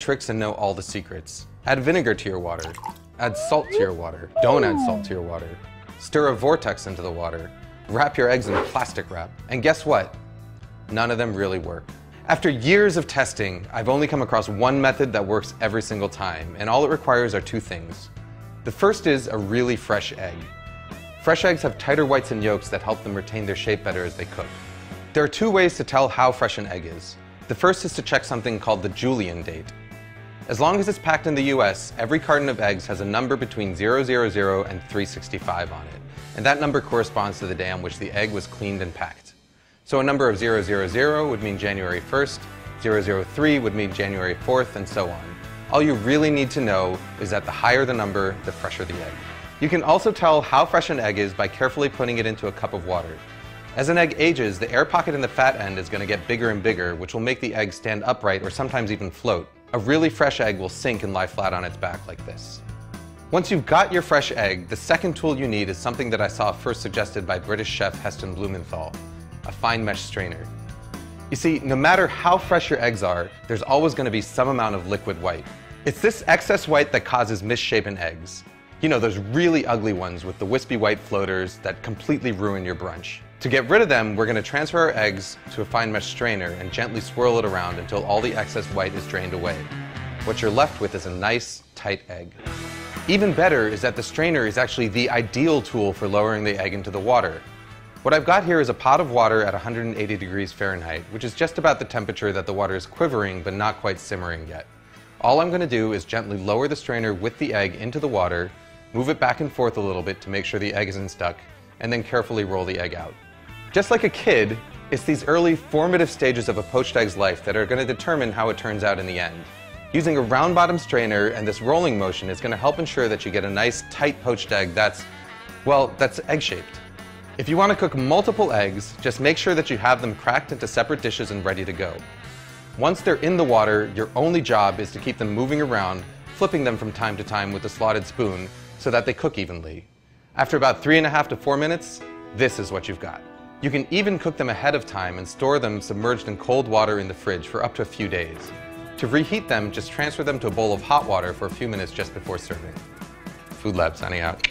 tricks and know all the secrets. Add vinegar to your water. Add salt to your water. Don't add salt to your water. Stir a vortex into the water. Wrap your eggs in plastic wrap. And guess what? None of them really work. After years of testing, I've only come across one method that works every single time, and all it requires are two things. The first is a really fresh egg. Fresh eggs have tighter whites and yolks that help them retain their shape better as they cook. There are two ways to tell how fresh an egg is. The first is to check something called the Julian date. As long as it's packed in the US, every carton of eggs has a number between 000 and 365 on it, and that number corresponds to the day on which the egg was cleaned and packed. So a number of 000 would mean January 1st, 003 would mean January 4th, and so on. All you really need to know is that the higher the number, the fresher the egg. You can also tell how fresh an egg is by carefully putting it into a cup of water. As an egg ages, the air pocket in the fat end is going to get bigger and bigger, which will make the egg stand upright or sometimes even float. A really fresh egg will sink and lie flat on its back like this. Once you've got your fresh egg, the second tool you need is something that I saw first suggested by British chef Heston Blumenthal, a fine mesh strainer. You see, no matter how fresh your eggs are, there's always going to be some amount of liquid white. It's this excess white that causes misshapen eggs. You know, those really ugly ones with the wispy white floaters that completely ruin your brunch. To get rid of them, we're going to transfer our eggs to a fine mesh strainer and gently swirl it around until all the excess white is drained away. What you're left with is a nice, tight egg. Even better is that the strainer is actually the ideal tool for lowering the egg into the water. What I've got here is a pot of water at 180 degrees Fahrenheit, which is just about the temperature that the water is quivering but not quite simmering yet. All I'm going to do is gently lower the strainer with the egg into the water, move it back and forth a little bit to make sure the egg isn't stuck, and then carefully roll the egg out. Just like a kid, it's these early formative stages of a poached egg's life that are going to determine how it turns out in the end. Using a round bottom strainer and this rolling motion is going to help ensure that you get a nice tight poached egg that's egg-shaped. If you want to cook multiple eggs, just make sure that you have them cracked into separate dishes and ready to go. Once they're in the water, your only job is to keep them moving around, flipping them from time to time with a slotted spoon so that they cook evenly. After about 3.5 to 4 minutes, this is what you've got. You can even cook them ahead of time and store them submerged in cold water in the fridge for up to a few days. To reheat them, just transfer them to a bowl of hot water for a few minutes just before serving. Food Lab signing out.